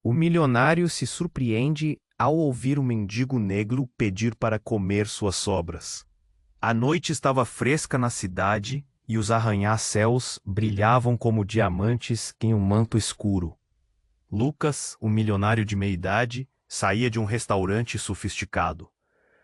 O milionário se surpreende ao ouvir um mendigo negro pedir para comer suas sobras. A noite estava fresca na cidade e os arranha-céus brilhavam como diamantes em um manto escuro. Lucas, o milionário de meia-idade, saía de um restaurante sofisticado.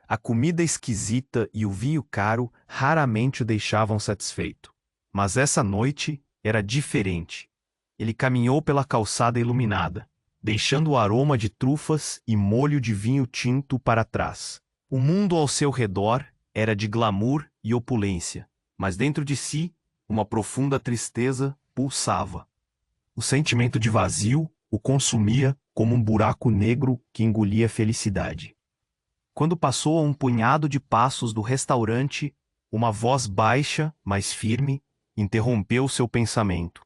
A comida esquisita e o vinho caro raramente o deixavam satisfeito. Mas essa noite era diferente. Ele caminhou pela calçada iluminada, deixando o aroma de trufas e molho de vinho tinto para trás. O mundo ao seu redor era de glamour e opulência, mas dentro de si, uma profunda tristeza pulsava. O sentimento de vazio o consumia como um buraco negro que engolia a felicidade. Quando passou a um punhado de passos do restaurante, uma voz baixa, mas firme, interrompeu seu pensamento.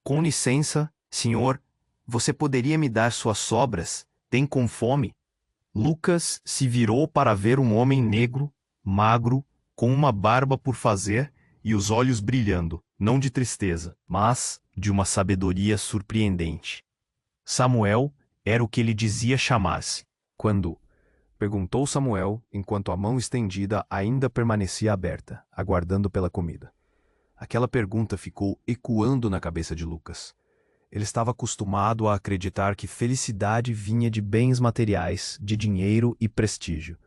Com licença, senhor, você poderia me dar suas sobras? Tem com fome? Lucas se virou para ver um homem negro, magro, com uma barba por fazer e os olhos brilhando, não de tristeza, mas de uma sabedoria surpreendente. Samuel era o que ele dizia chamar-se. Quando? Perguntou Samuel, enquanto a mão estendida ainda permanecia aberta, aguardando pela comida. Aquela pergunta ficou ecoando na cabeça de Lucas. Ele estava acostumado a acreditar que felicidade vinha de bens materiais, de dinheiro e prestígio.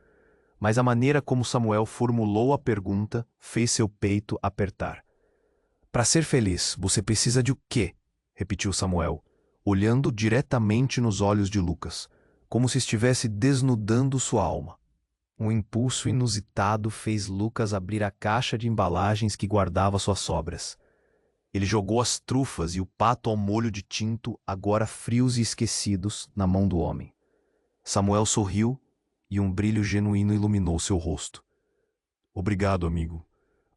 Mas a maneira como Samuel formulou a pergunta fez seu peito apertar. Para ser feliz, você precisa de o quê? Repetiu Samuel, olhando diretamente nos olhos de Lucas, como se estivesse desnudando sua alma. Um impulso inusitado fez Lucas abrir a caixa de embalagens que guardava suas sobras. Ele jogou as trufas e o pato ao molho de tinto, agora frios e esquecidos, na mão do homem. Samuel sorriu e um brilho genuíno iluminou seu rosto. Obrigado, amigo.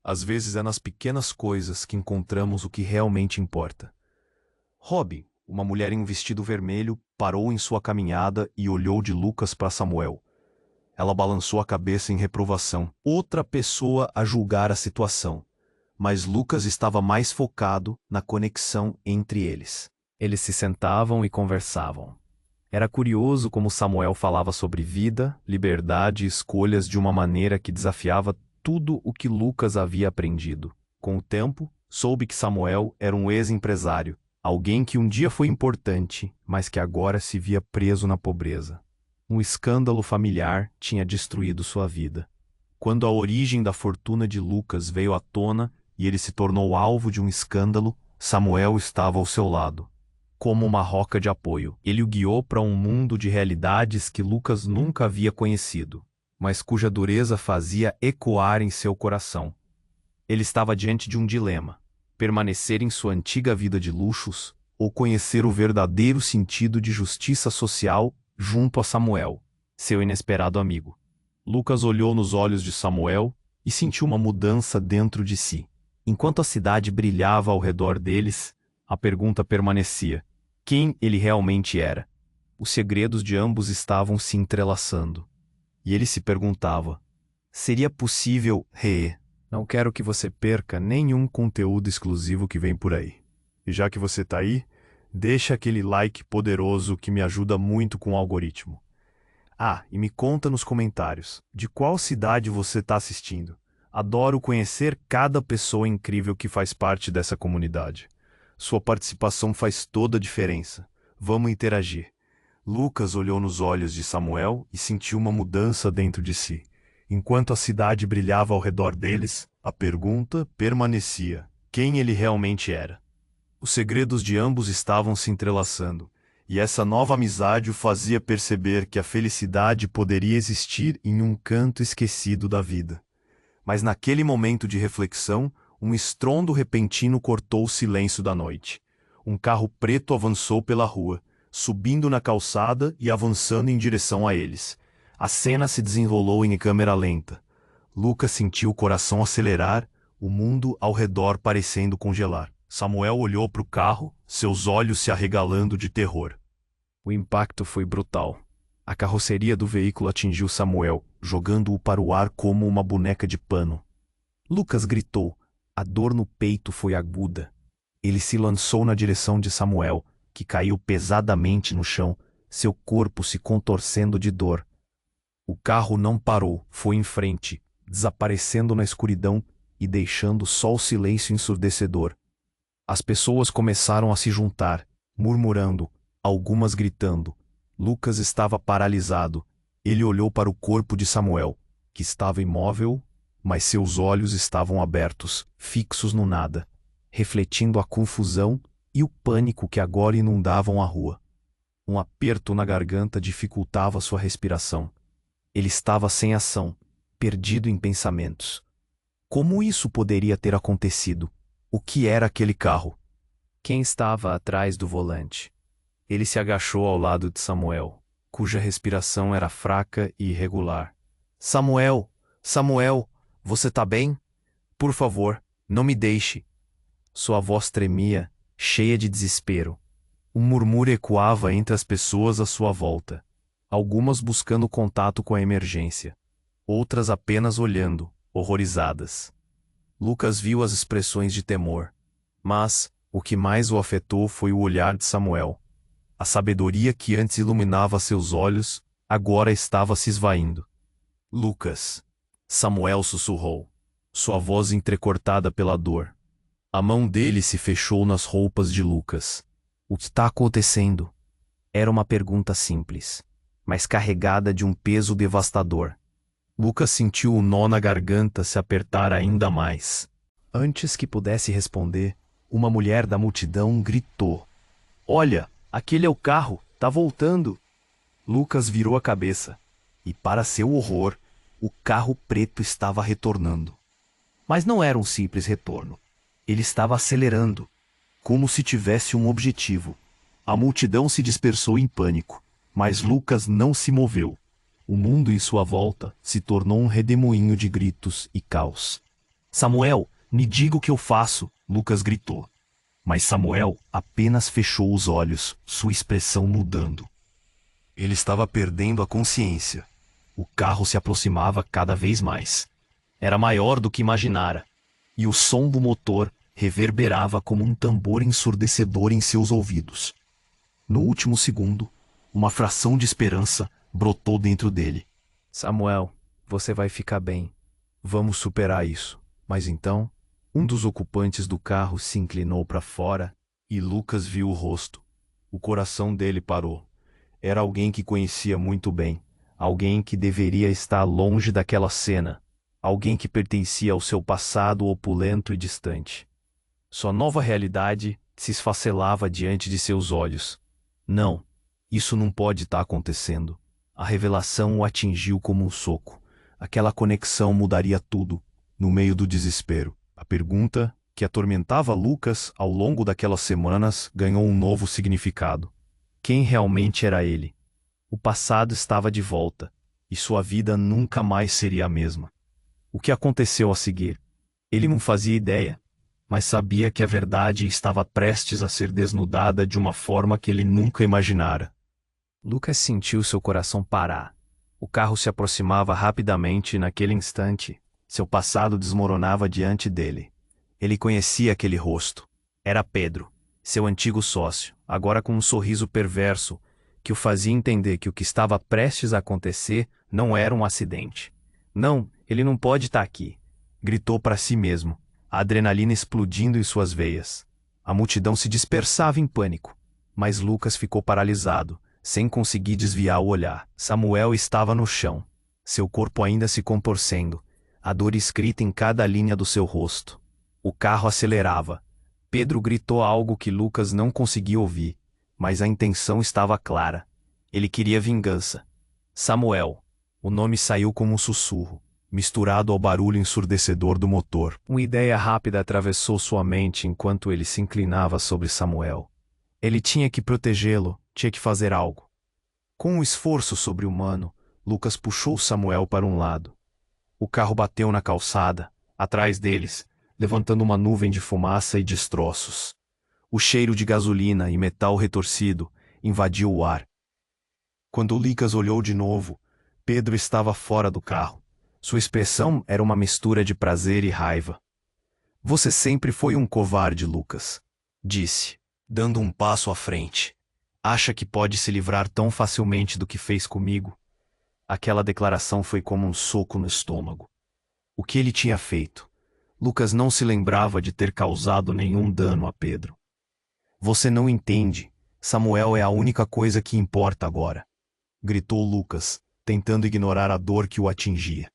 Às vezes é nas pequenas coisas que encontramos o que realmente importa. Robin, uma mulher em um vestido vermelho, parou em sua caminhada e olhou de Lucas para Samuel. Ela balançou a cabeça em reprovação. Outra pessoa a julgar a situação. Mas Lucas estava mais focado na conexão entre eles. Eles se sentavam e conversavam. Era curioso como Samuel falava sobre vida, liberdade e escolhas de uma maneira que desafiava tudo o que Lucas havia aprendido. Com o tempo, soube que Samuel era um ex-empresário, alguém que um dia foi importante, mas que agora se via preso na pobreza. Um escândalo familiar tinha destruído sua vida. Quando a origem da fortuna de Lucas veio à tona e ele se tornou alvo de um escândalo, Samuel estava ao seu lado. Como uma roca de apoio, ele o guiou para um mundo de realidades que Lucas nunca havia conhecido, mas cuja dureza fazia ecoar em seu coração. Ele estava diante de um dilema: permanecer em sua antiga vida de luxos ou conhecer o verdadeiro sentido de justiça social junto a Samuel, seu inesperado amigo. Lucas olhou nos olhos de Samuel e sentiu uma mudança dentro de si. Enquanto a cidade brilhava ao redor deles, a pergunta permanecia: quem ele realmente era? Os segredos de ambos estavam se entrelaçando. E ele se perguntava: seria possível Não quero que você perca nenhum conteúdo exclusivo que vem por aí. E já que você tá aí, deixa aquele like poderoso que me ajuda muito com o algoritmo. Ah, e me conta nos comentários, de qual cidade você está assistindo. Adoro conhecer cada pessoa incrível que faz parte dessa comunidade. Sua participação faz toda a diferença. Vamos interagir. Lucas olhou nos olhos de Samuel e sentiu uma mudança dentro de si. Enquanto a cidade brilhava ao redor deles, a pergunta permanecia: quem ele realmente era? Os segredos de ambos estavam se entrelaçando, e essa nova amizade o fazia perceber que a felicidade poderia existir em um canto esquecido da vida. Mas naquele momento de reflexão, um estrondo repentino cortou o silêncio da noite. Um carro preto avançou pela rua, subindo na calçada e avançando em direção a eles. A cena se desenrolou em câmera lenta. Lucas sentiu o coração acelerar, o mundo ao redor parecendo congelar. Samuel olhou para o carro, seus olhos se arregalando de terror. O impacto foi brutal. A carroceria do veículo atingiu Samuel, jogando-o para o ar como uma boneca de pano. Lucas gritou. A dor no peito foi aguda. Ele se lançou na direção de Samuel, que caiu pesadamente no chão, seu corpo se contorcendo de dor. O carro não parou, foi em frente, desaparecendo na escuridão e deixando só o silêncio ensurdecedor. As pessoas começaram a se juntar, murmurando, algumas gritando. Lucas estava paralisado. Ele olhou para o corpo de Samuel, que estava imóvel, mas seus olhos estavam abertos, fixos no nada, refletindo a confusão e o pânico que agora inundavam a rua. Um aperto na garganta dificultava sua respiração. Ele estava sem ação, perdido em pensamentos. Como isso poderia ter acontecido? O que era aquele carro? Quem estava atrás do volante? Ele se agachou ao lado de Samuel, cuja respiração era fraca e irregular. Samuel! Samuel! Você tá bem? Por favor, não me deixe. Sua voz tremia, cheia de desespero. Um murmúrio ecoava entre as pessoas à sua volta, algumas buscando contato com a emergência, outras apenas olhando, horrorizadas. Lucas viu as expressões de temor, mas o que mais o afetou foi o olhar de Samuel. A sabedoria que antes iluminava seus olhos, agora estava se esvaindo. Lucas! Samuel sussurrou, sua voz entrecortada pela dor. A mão dele se fechou nas roupas de Lucas. O que está acontecendo? Era uma pergunta simples, mas carregada de um peso devastador. Lucas sentiu o nó na garganta se apertar ainda mais. Antes que pudesse responder, uma mulher da multidão gritou: Olha, aquele é o carro, tá voltando. Lucas virou a cabeça, e para seu horror, o carro preto estava retornando. Mas não era um simples retorno. Ele estava acelerando, como se tivesse um objetivo. A multidão se dispersou em pânico, mas Lucas não se moveu. O mundo em sua volta se tornou um redemoinho de gritos e caos. Samuel, me diga o que eu faço, Lucas gritou. Mas Samuel apenas fechou os olhos, sua expressão mudando. Ele estava perdendo a consciência. O carro se aproximava cada vez mais. Era maior do que imaginara, e o som do motor reverberava como um tambor ensurdecedor em seus ouvidos. No último segundo, uma fração de esperança brotou dentro dele. Samuel, você vai ficar bem. Vamos superar isso. Mas então, um dos ocupantes do carro se inclinou para fora e Lucas viu o rosto. O coração dele parou. Era alguém que conhecia muito bem. Alguém que deveria estar longe daquela cena. Alguém que pertencia ao seu passado opulento e distante. Sua nova realidade se esfacelava diante de seus olhos. Não, isso não pode estar acontecendo. A revelação o atingiu como um soco. Aquela conexão mudaria tudo, no meio do desespero. A pergunta, que atormentava Lucas ao longo daquelas semanas, ganhou um novo significado. Quem realmente era ele? O passado estava de volta, e sua vida nunca mais seria a mesma. O que aconteceu a seguir? Ele não fazia ideia, mas sabia que a verdade estava prestes a ser desnudada de uma forma que ele nunca imaginara. Lucas sentiu seu coração parar. O carro se aproximava rapidamente e naquele instante, seu passado desmoronava diante dele. Ele conhecia aquele rosto. Era Pedro, seu antigo sócio, agora com um sorriso perverso, que o fazia entender que o que estava prestes a acontecer não era um acidente. Não, ele não pode estar aqui, gritou para si mesmo, a adrenalina explodindo em suas veias. A multidão se dispersava em pânico, mas Lucas ficou paralisado, sem conseguir desviar o olhar. Samuel estava no chão, seu corpo ainda se contorcendo, a dor escrita em cada linha do seu rosto. O carro acelerava. Pedro gritou algo que Lucas não conseguia ouvir, mas a intenção estava clara. Ele queria vingança. Samuel. O nome saiu como um sussurro, misturado ao barulho ensurdecedor do motor. Uma ideia rápida atravessou sua mente enquanto ele se inclinava sobre Samuel. Ele tinha que protegê-lo, tinha que fazer algo. Com um esforço sobre-humano, Lucas puxou Samuel para um lado. O carro bateu na calçada, atrás deles, levantando uma nuvem de fumaça e destroços. O cheiro de gasolina e metal retorcido invadiu o ar. Quando Lucas olhou de novo, Pedro estava fora do carro. Sua expressão era uma mistura de prazer e raiva. Você sempre foi um covarde, Lucas, disse. dando um passo à frente. Acha que pode se livrar tão facilmente do que fez comigo? Aquela declaração foi como um soco no estômago. O que ele tinha feito? Lucas não se lembrava de ter causado nenhum dano a Pedro. Você não entende. Samuel é a única coisa que importa agora, gritou Lucas, tentando ignorar a dor que o atingia.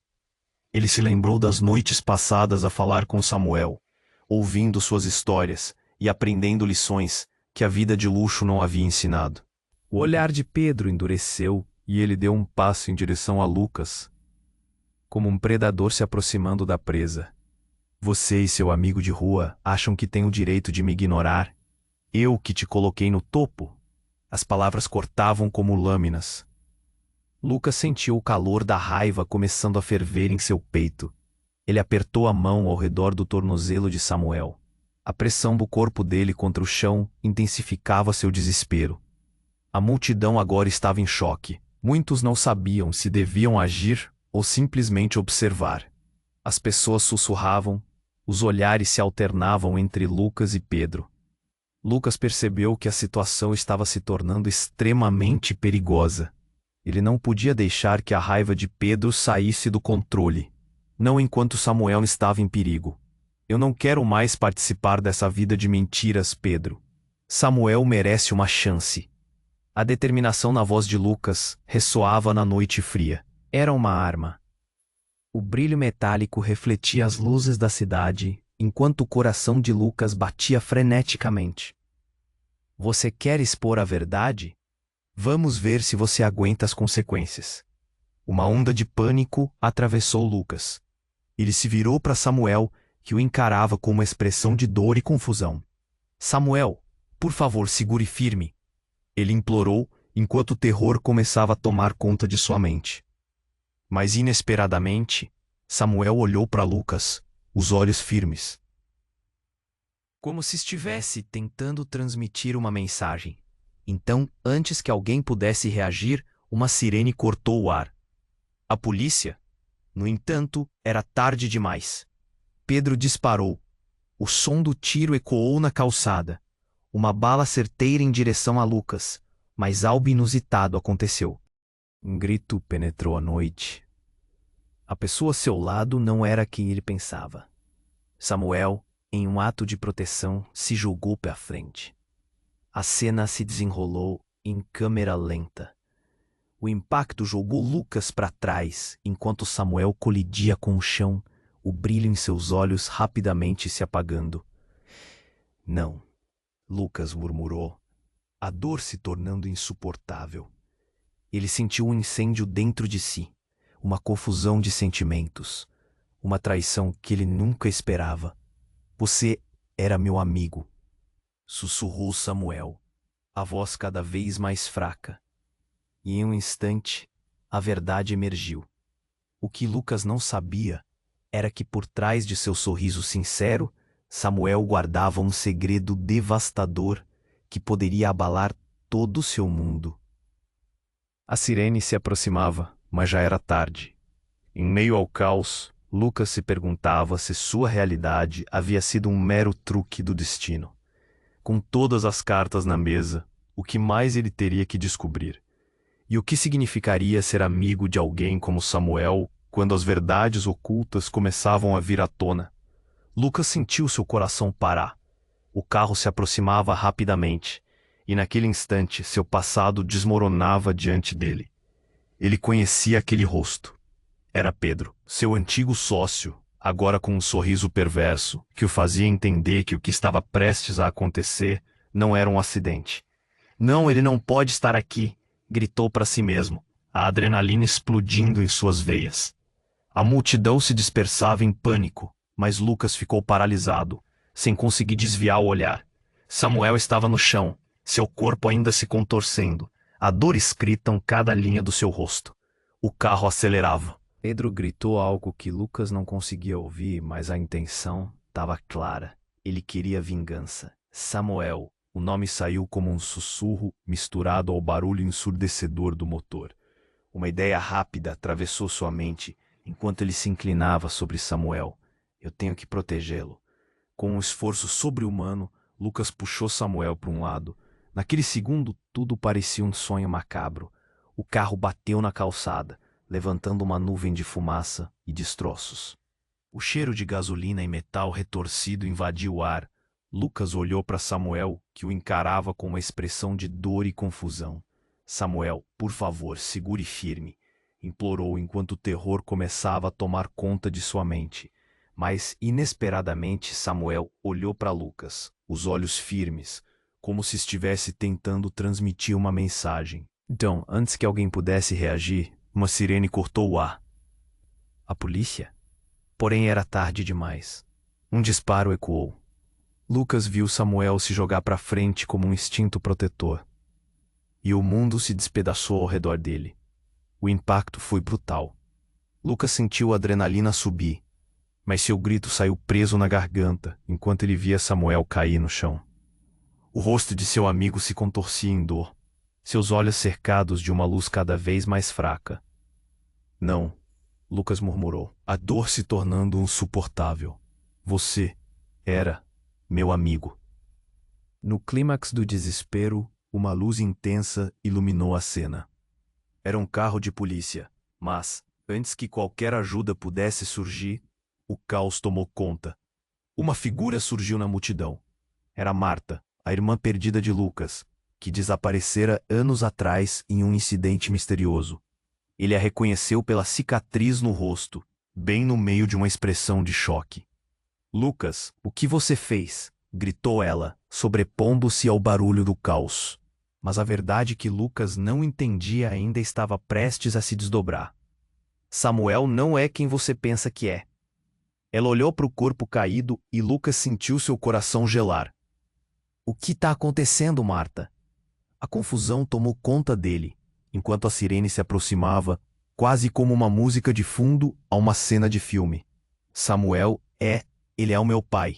Ele se lembrou das noites passadas a falar com Samuel, ouvindo suas histórias e aprendendo lições que a vida de luxo não havia ensinado. O olhar de Pedro endureceu e ele deu um passo em direção a Lucas, como um predador se aproximando da presa. Você e seu amigo de rua acham que têm o direito de me ignorar? Eu que te coloquei no topo? As palavras cortavam como lâminas. Lucas sentiu o calor da raiva começando a ferver em seu peito. Ele apertou a mão ao redor do tornozelo de Samuel. A pressão do corpo dele contra o chão intensificava seu desespero. A multidão agora estava em choque. Muitos não sabiam se deviam agir ou simplesmente observar. As pessoas sussurravam, os olhares se alternavam entre Lucas e Pedro. Lucas percebeu que a situação estava se tornando extremamente perigosa. Ele não podia deixar que a raiva de Pedro saísse do controle. Não enquanto Samuel estava em perigo. Eu não quero mais participar dessa vida de mentiras, Pedro. Samuel merece uma chance. A determinação na voz de Lucas ressoava na noite fria. Era uma arma. O brilho metálico refletia as luzes da cidade, enquanto o coração de Lucas batia freneticamente. Você quer expor a verdade? Vamos ver se você aguenta as consequências. Uma onda de pânico atravessou Lucas. Ele se virou para Samuel, que o encarava com uma expressão de dor e confusão. Samuel, por favor, segure firme. Ele implorou, enquanto o terror começava a tomar conta de sua mente. Mas inesperadamente, Samuel olhou para Lucas, os olhos firmes. Como se estivesse tentando transmitir uma mensagem. Então, antes que alguém pudesse reagir, uma sirene cortou o ar. A polícia? No entanto, era tarde demais. Pedro disparou. O som do tiro ecoou na calçada. Uma bala certeira em direção a Lucas, mas algo inusitado aconteceu. Um grito penetrou a noite. A pessoa a seu lado não era quem ele pensava. Samuel, em um ato de proteção, se jogou para frente. A cena se desenrolou em câmera lenta. O impacto jogou Lucas para trás, enquanto Samuel colidia com o chão, o brilho em seus olhos rapidamente se apagando. Não, Lucas murmurou, a dor se tornando insuportável. Ele sentiu um incêndio dentro de si, uma confusão de sentimentos, uma traição que ele nunca esperava. Você era meu amigo, sussurrou Samuel, a voz cada vez mais fraca. E em um instante, a verdade emergiu. O que Lucas não sabia era que por trás de seu sorriso sincero, Samuel guardava um segredo devastador que poderia abalar todo o seu mundo. A sirene se aproximava, mas já era tarde. Em meio ao caos, Lucas se perguntava se sua realidade havia sido um mero truque do destino. Com todas as cartas na mesa, o que mais ele teria que descobrir? E o que significaria ser amigo de alguém como Samuel quando as verdades ocultas começavam a vir à tona? Lucas sentiu seu coração parar. O carro se aproximava rapidamente, e naquele instante seu passado desmoronava diante dele. Ele conhecia aquele rosto. Era Pedro, seu antigo sócio, agora com um sorriso perverso, que o fazia entender que o que estava prestes a acontecer não era um acidente. Não, ele não pode estar aqui, gritou para si mesmo, a adrenalina explodindo em suas veias. A multidão se dispersava em pânico, mas Lucas ficou paralisado, sem conseguir desviar o olhar. Samuel estava no chão, seu corpo ainda se contorcendo, a dor escrita em cada linha do seu rosto. O carro acelerava. Pedro gritou algo que Lucas não conseguia ouvir, mas a intenção estava clara. Ele queria vingança. Samuel. O nome saiu como um sussurro misturado ao barulho ensurdecedor do motor. Uma ideia rápida atravessou sua mente enquanto ele se inclinava sobre Samuel. Eu tenho que protegê-lo. Com um esforço sobre-humano, Lucas puxou Samuel para um lado. Naquele segundo, tudo parecia um sonho macabro. O carro bateu na calçada, levantando uma nuvem de fumaça e destroços. O cheiro de gasolina e metal retorcido invadiu o ar. Lucas olhou para Samuel, que o encarava com uma expressão de dor e confusão. Samuel, por favor, segure firme, implorou enquanto o terror começava a tomar conta de sua mente. Mas, inesperadamente, Samuel olhou para Lucas, os olhos firmes, como se estivesse tentando transmitir uma mensagem. Então, antes que alguém pudesse reagir, uma sirene cortou o ar. A polícia? Porém, era tarde demais. Um disparo ecoou. Lucas viu Samuel se jogar para frente como um instinto protetor. E o mundo se despedaçou ao redor dele. O impacto foi brutal. Lucas sentiu a adrenalina subir, mas seu grito saiu preso na garganta enquanto ele via Samuel cair no chão. O rosto de seu amigo se contorcia em dor, seus olhos cercados de uma luz cada vez mais fraca. Não, Lucas murmurou, a dor se tornando insuportável. Você era meu amigo. No clímax do desespero, uma luz intensa iluminou a cena. Era um carro de polícia, mas, antes que qualquer ajuda pudesse surgir, o caos tomou conta. Uma figura surgiu na multidão. Era Marta, a irmã perdida de Lucas, que desaparecera anos atrás em um incidente misterioso. Ele a reconheceu pela cicatriz no rosto, bem no meio de uma expressão de choque. Lucas, o que você fez? Gritou ela, sobrepondo-se ao barulho do caos. Mas a verdade que Lucas não entendia ainda estava prestes a se desdobrar. Samuel não é quem você pensa que é. Ela olhou para o corpo caído e Lucas sentiu seu coração gelar. O que está acontecendo, Marta? A confusão tomou conta dele, enquanto a sirene se aproximava, quase como uma música de fundo a uma cena de filme. Samuel ele é o meu pai.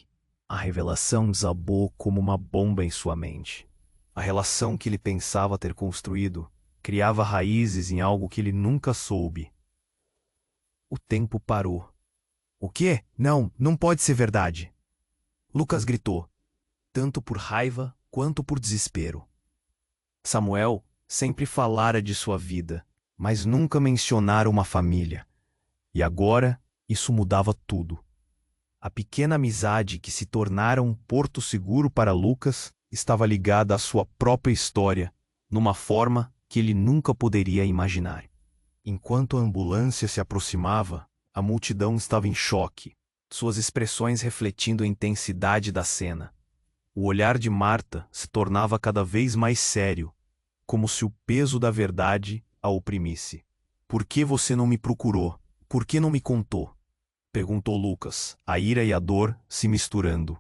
A revelação desabou como uma bomba em sua mente. A relação que ele pensava ter construído criava raízes em algo que ele nunca soube. O tempo parou. O quê? Não pode ser verdade. Lucas gritou, tanto por raiva quanto por desespero. Samuel sempre falara de sua vida, mas nunca mencionara uma família. E agora, isso mudava tudo. A pequena amizade que se tornara um porto seguro para Lucas estava ligada à sua própria história, numa forma que ele nunca poderia imaginar. Enquanto a ambulância se aproximava, a multidão estava em choque, suas expressões refletindo a intensidade da cena. O olhar de Marta se tornava cada vez mais sério, como se o peso da verdade a oprimisse. Por que você não me procurou? Por que não me contou? Perguntou Lucas, a ira e a dor se misturando.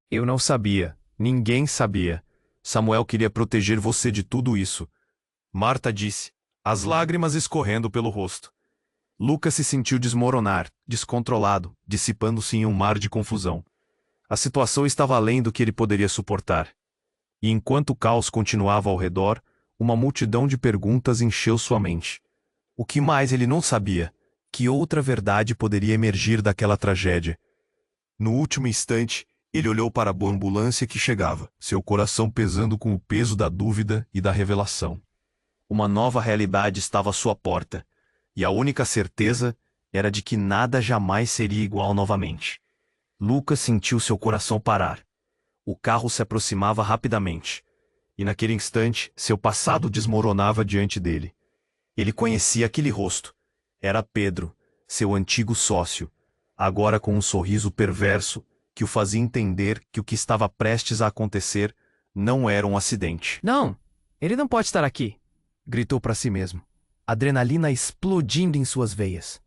Eu não sabia. Ninguém sabia. Samuel queria proteger você de tudo isso. Marta disse, as lágrimas escorrendo pelo rosto. Lucas se sentiu desmoronar, descontrolado, dissipando-se em um mar de confusão. A situação estava além do que ele poderia suportar. E enquanto o caos continuava ao redor, uma multidão de perguntas encheu sua mente. O que mais ele não sabia? Que outra verdade poderia emergir daquela tragédia? No último instante, ele olhou para a ambulância que chegava, seu coração pesando com o peso da dúvida e da revelação. Uma nova realidade estava à sua porta, e a única certeza era de que nada jamais seria igual novamente. Lucas sentiu seu coração parar. O carro se aproximava rapidamente, e naquele instante seu passado desmoronava diante dele. Ele conhecia aquele rosto. Era Pedro, seu antigo sócio, agora com um sorriso perverso que o fazia entender que o que estava prestes a acontecer não era um acidente. Não, ele não pode estar aqui, gritou para si mesmo, adrenalina explodindo em suas veias.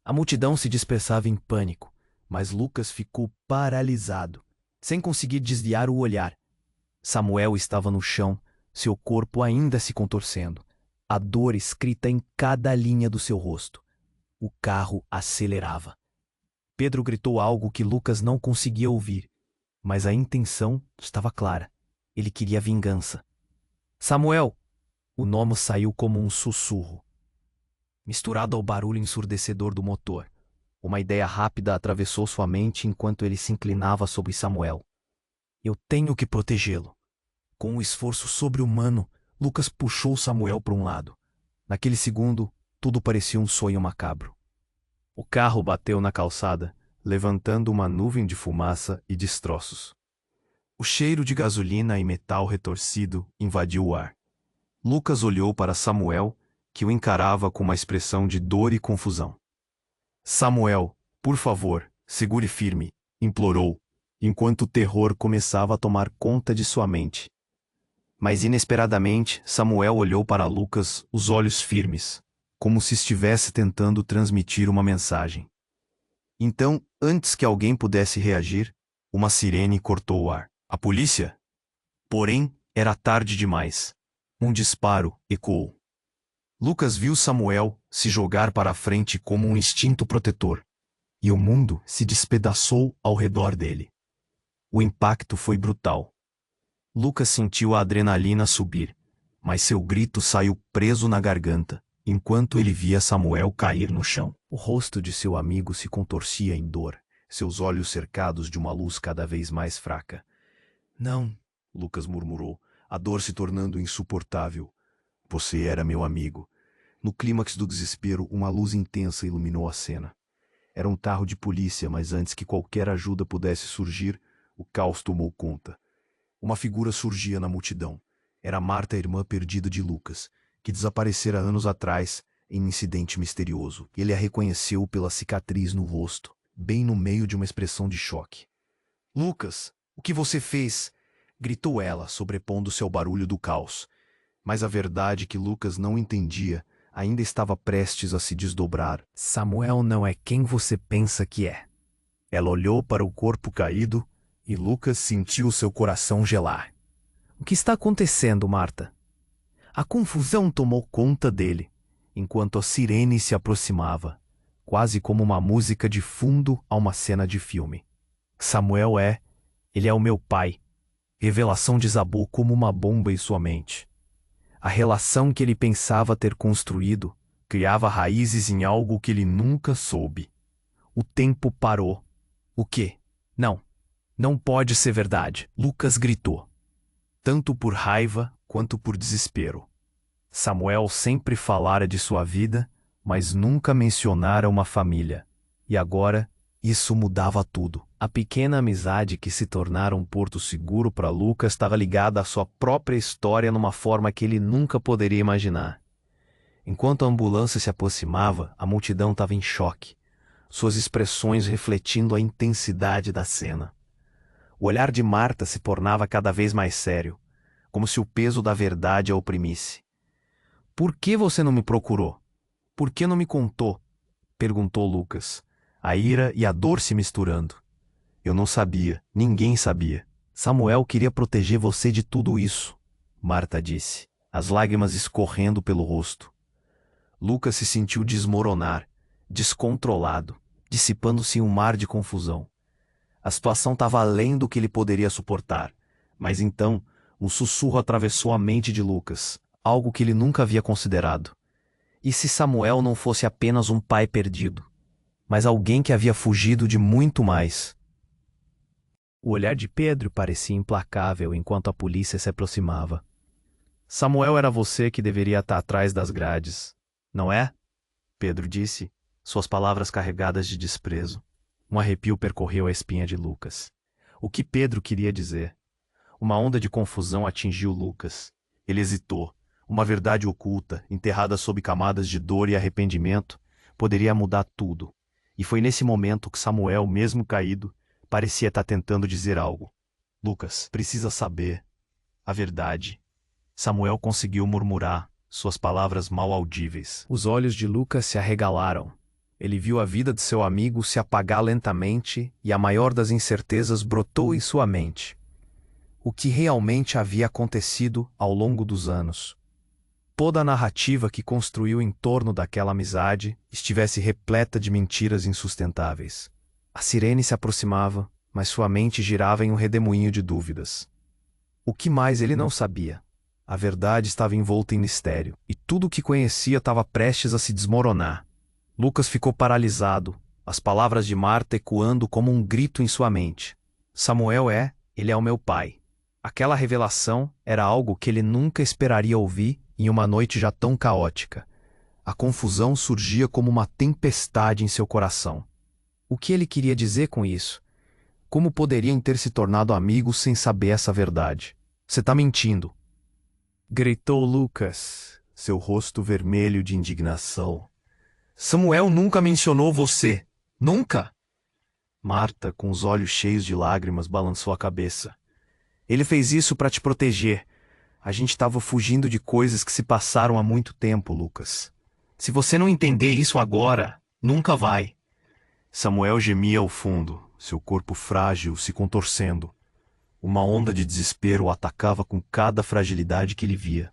A multidão se dispersava em pânico, mas Lucas ficou paralisado, sem conseguir desviar o olhar. Samuel estava no chão, seu corpo ainda se contorcendo, a dor escrita em cada linha do seu rosto. O carro acelerava. Pedro gritou algo que Lucas não conseguia ouvir, mas a intenção estava clara. Ele queria vingança. Samuel! O nome saiu como um sussurro, misturado ao barulho ensurdecedor do motor. Uma ideia rápida atravessou sua mente enquanto ele se inclinava sobre Samuel. Eu tenho que protegê-lo. Com um esforço sobre-humano, Lucas puxou Samuel para um lado. Naquele segundo, tudo parecia um sonho macabro. O carro bateu na calçada, levantando uma nuvem de fumaça e destroços. O cheiro de gasolina e metal retorcido invadiu o ar. Lucas olhou para Samuel, que o encarava com uma expressão de dor e confusão. Samuel, por favor, segure firme, implorou, enquanto o terror começava a tomar conta de sua mente. Mas inesperadamente, Samuel olhou para Lucas, os olhos firmes, como se estivesse tentando transmitir uma mensagem. Então, antes que alguém pudesse reagir, uma sirene cortou o ar. A polícia? Porém, era tarde demais. Um disparo ecoou. Lucas viu Samuel se jogar para a frente como um instinto protetor. E o mundo se despedaçou ao redor dele. O impacto foi brutal. Lucas sentiu a adrenalina subir, mas seu grito saiu preso na garganta, enquanto ele via Samuel cair no chão. O rosto de seu amigo se contorcia em dor, seus olhos cercados de uma luz cada vez mais fraca. Não, Lucas murmurou, a dor se tornando insuportável. Você era meu amigo. No clímax do desespero, uma luz intensa iluminou a cena. Era um carro de polícia, mas antes que qualquer ajuda pudesse surgir, o caos tomou conta. Uma figura surgia na multidão. Era Marta, a irmã perdida de Lucas, que desaparecera anos atrás em um incidente misterioso. Ele a reconheceu pela cicatriz no rosto, bem no meio de uma expressão de choque. Lucas, o que você fez? Gritou ela, sobrepondo-se ao barulho do caos. Mas a verdade que Lucas não entendia ainda estava prestes a se desdobrar. Samuel não é quem você pensa que é. Ela olhou para o corpo caído e Lucas sentiu seu coração gelar. O que está acontecendo, Marta? A confusão tomou conta dele, enquanto a sirene se aproximava, quase como uma música de fundo a uma cena de filme. Samuel ele é o meu pai. Revelação desabou como uma bomba em sua mente. A relação que ele pensava ter construído criava raízes em algo que ele nunca soube. O tempo parou. O quê? Não. Não pode ser verdade, Lucas gritou. Tanto por raiva quanto por desespero. Samuel sempre falara de sua vida, mas nunca mencionara uma família. E agora, isso mudava tudo. A pequena amizade que se tornara um porto seguro para Lucas estava ligada à sua própria história numa forma que ele nunca poderia imaginar. Enquanto a ambulância se aproximava, a multidão estava em choque, suas expressões refletindo a intensidade da cena. O olhar de Marta se tornava cada vez mais sério, como se o peso da verdade a oprimisse. Por que você não me procurou? Por que não me contou? Perguntou Lucas, a ira e a dor se misturando. Eu não sabia, ninguém sabia. Samuel queria proteger você de tudo isso, Marta disse, as lágrimas escorrendo pelo rosto. Lucas se sentiu desmoronar, descontrolado, dissipando-se em um mar de confusão. A situação estava além do que ele poderia suportar, mas então um sussurro atravessou a mente de Lucas, algo que ele nunca havia considerado. E se Samuel não fosse apenas um pai perdido, mas alguém que havia fugido de muito mais? O olhar de Pedro parecia implacável enquanto a polícia se aproximava. Samuel, era você que deveria estar atrás das grades, não é? Pedro disse, suas palavras carregadas de desprezo. Um arrepio percorreu a espinha de Lucas. O que Pedro queria dizer? Uma onda de confusão atingiu Lucas. Ele hesitou. Uma verdade oculta, enterrada sob camadas de dor e arrependimento, poderia mudar tudo. E foi nesse momento que Samuel, mesmo caído, parecia estar tentando dizer algo. Lucas, precisa saber a verdade. Samuel conseguiu murmurar, suas palavras mal audíveis. Os olhos de Lucas se arregalaram. Ele viu a vida de seu amigo se apagar lentamente e a maior das incertezas brotou em sua mente. O que realmente havia acontecido ao longo dos anos? Toda a narrativa que construiu em torno daquela amizade estivesse repleta de mentiras insustentáveis. A sirene se aproximava, mas sua mente girava em um redemoinho de dúvidas. O que mais ele não sabia? A verdade estava envolta em mistério, e tudo o que conhecia estava prestes a se desmoronar. Lucas ficou paralisado, as palavras de Marta ecoando como um grito em sua mente. Samuel Ele é o meu pai. Aquela revelação era algo que ele nunca esperaria ouvir em uma noite já tão caótica. A confusão surgia como uma tempestade em seu coração. O que ele queria dizer com isso? Como poderiam ter se tornado amigos sem saber essa verdade? Você tá mentindo! Gritou Lucas, seu rosto vermelho de indignação. Samuel nunca mencionou você. Nunca! Marta, com os olhos cheios de lágrimas, balançou a cabeça. Ele fez isso para te proteger. A gente estava fugindo de coisas que se passaram há muito tempo, Lucas. Se você não entender isso agora, nunca vai. Samuel gemia ao fundo, seu corpo frágil se contorcendo. Uma onda de desespero o atacava com cada fragilidade que ele via.